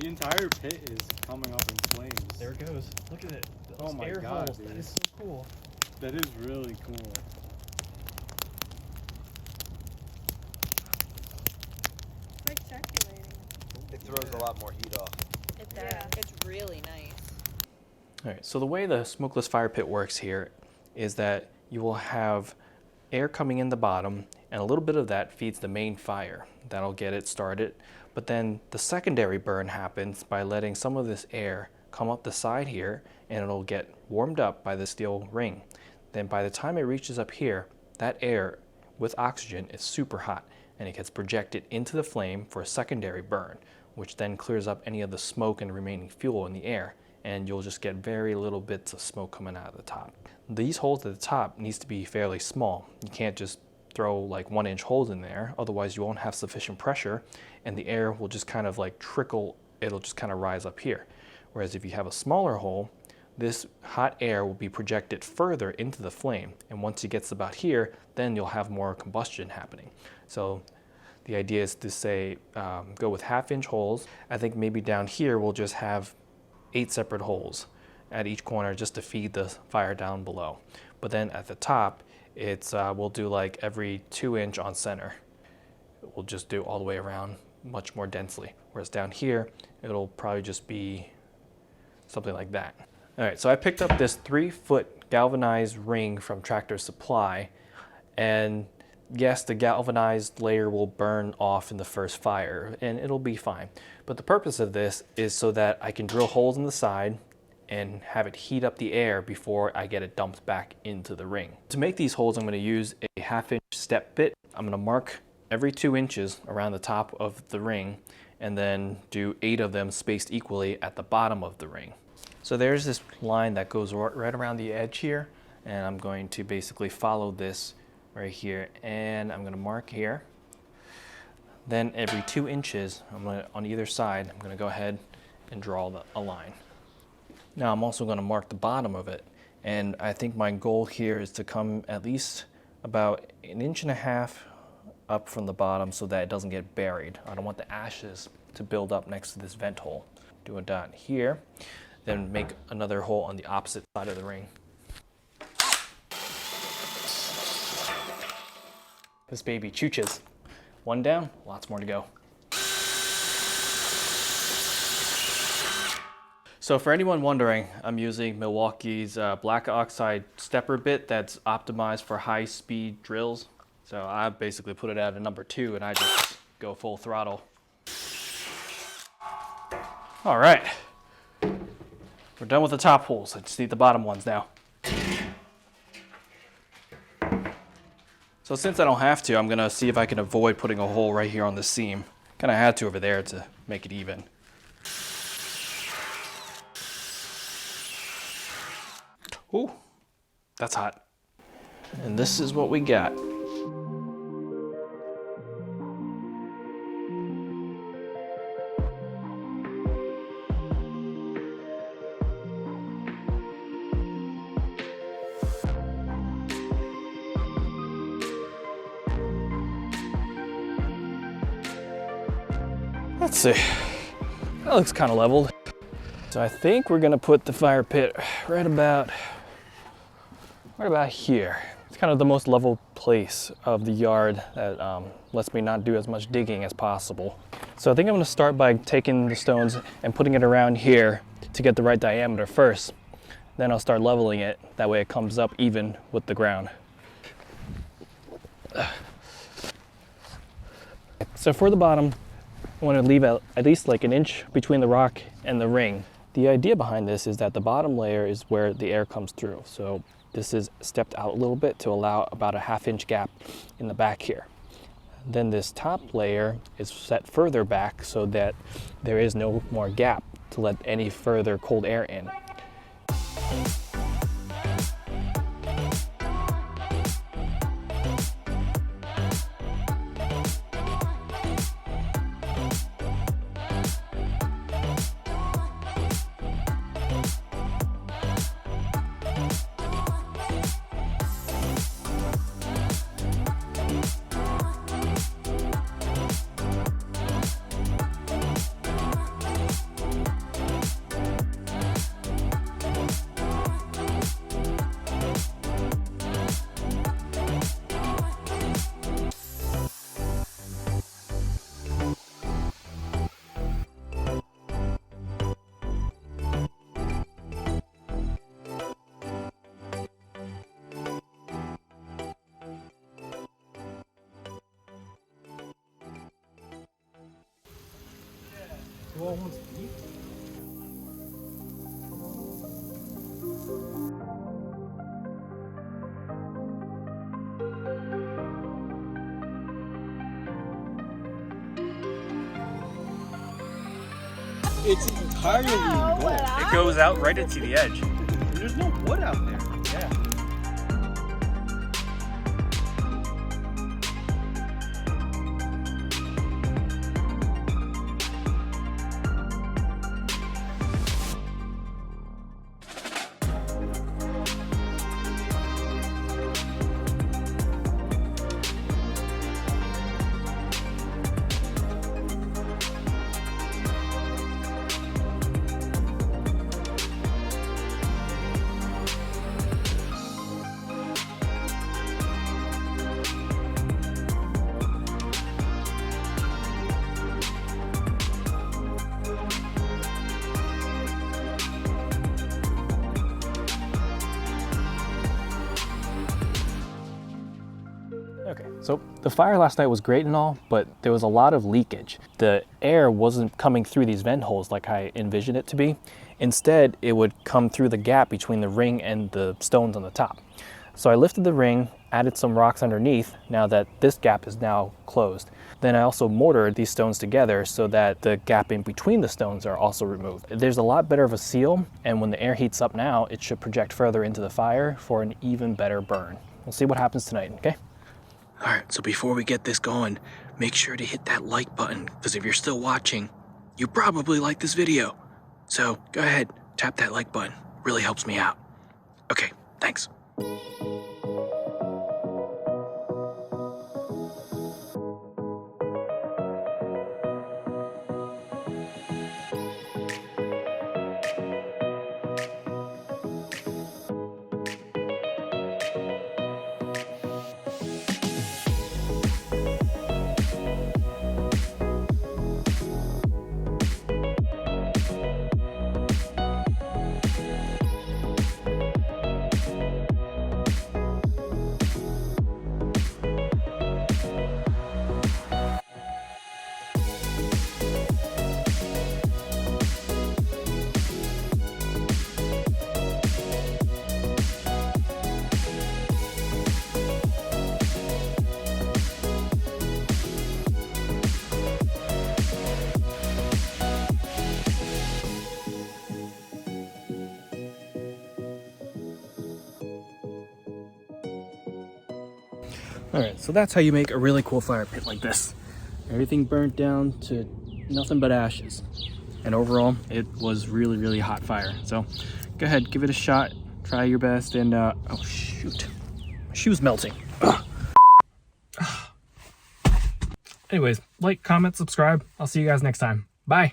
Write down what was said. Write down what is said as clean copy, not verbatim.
The entire pit is coming up in flames. There it goes. Look at it. Those Oh my air God, holes. dude. That is so cool. That is really cool. It's like circulating. It throws a lot more heat off. It does. Yeah. It's really nice. All right, so the way the smokeless fire pit works here is that you will have air coming in the bottom, and a little bit of that feeds the main fire. That'll get it started. But then the secondary burn happens by letting some of this air come up the side here, and it'll get warmed up by the steel ring. Then by the time it reaches up here, that air with oxygen is super hot, and it gets projected into the flame for a secondary burn, which then clears up any of the smoke and remaining fuel in the air, and you'll just get very little bits of smoke coming out of the top. These holes at the top needs to be fairly small. You can't just throw like 1-inch holes in there, otherwise you won't have sufficient pressure and the air will just kind of like trickle, it'll just kind of rise up here. Whereas if you have a smaller hole, this hot air will be projected further into the flame, and once it gets about here, then you'll have more combustion happening. So the idea is to say go with 1/2-inch holes. I think maybe down here we'll just have 8 separate holes at each corner just to feed the fire down below. But then at the top, it's we'll do like every 2-inch on center. We'll just do all the way around much more densely. Whereas down here, it'll probably just be something like that. All right, so I picked up this 3-foot galvanized ring from Tractor Supply, and yes, the galvanized layer will burn off in the first fire and it'll be fine. But the purpose of this is so that I can drill holes in the side and have it heat up the air before I get it dumped back into the ring. To make these holes, I'm going to use a 1/2-inch step bit. I'm going to mark every 2 inches around the top of the ring and then do 8 of them spaced equally at the bottom of the ring. So there's this line that goes right around the edge here, and I'm going to basically follow this right here, and I'm going to mark here. Then every 2 inches, on either side, I'm going to go ahead and draw a line. Now I'm also going to mark the bottom of it, and I think my goal here is to come at least about 1.5 inches up from the bottom so that it doesn't get buried. I don't want the ashes to build up next to this vent hole. Do a dot here, then make another hole on the opposite side of the ring. This baby chooches. One down, lots more to go. So for anyone wondering, I'm using Milwaukee's black oxide stepper bit that's optimized for high-speed drills. So I basically put it at a number 2 and I just go full throttle. All right, we're done with the top holes. I just need the bottom ones now. So since I don't have to, I'm gonna see if I can avoid putting a hole right here on the seam. Kinda had to over there to make it even. Ooh, that's hot. And this is what we got. Let's see, that looks kind of leveled. So I think we're gonna put the fire pit right about here. It's kind of the most level place of the yard that lets me not do as much digging as possible. So I think I'm gonna start by taking the stones and putting it around here to get the right diameter first. Then I'll start leveling it. That way it comes up even with the ground. So for the bottom, I want to leave at least like 1 inch between the rock and the ring. The idea behind this is that the bottom layer is where the air comes through. So this is stepped out a little bit to allow about a 1/2 inch gap in the back here. Then this top layer is set further back so that there is no more gap to let any further cold air in. all wants to eat. It's entirely in gold. It goes out right into the edge. There's no wood out there. Yeah. Okay, so the fire last night was great and all, but there was a lot of leakage. The air wasn't coming through these vent holes like I envisioned it to be. Instead, it would come through the gap between the ring and the stones on the top. So I lifted the ring, added some rocks underneath, now that this gap is now closed. Then I also mortared these stones together so that the gap in between the stones are also removed. There's a lot better of a seal, and when the air heats up now, it should project further into the fire for an even better burn. We'll see what happens tonight, okay? All right, so before we get this going, make sure to hit that like button, because if you're still watching, you probably like this video. So go ahead, tap that like button. Really helps me out. Okay, thanks. All right, so that's how you make a really cool fire pit like this. Everything burnt down to nothing but ashes. And overall, it was really, really hot fire. So go ahead, give it a shot, try your best, and oh shoot, my shoe's melting. Ugh. Anyways, like, comment, subscribe. I'll see you guys next time. Bye.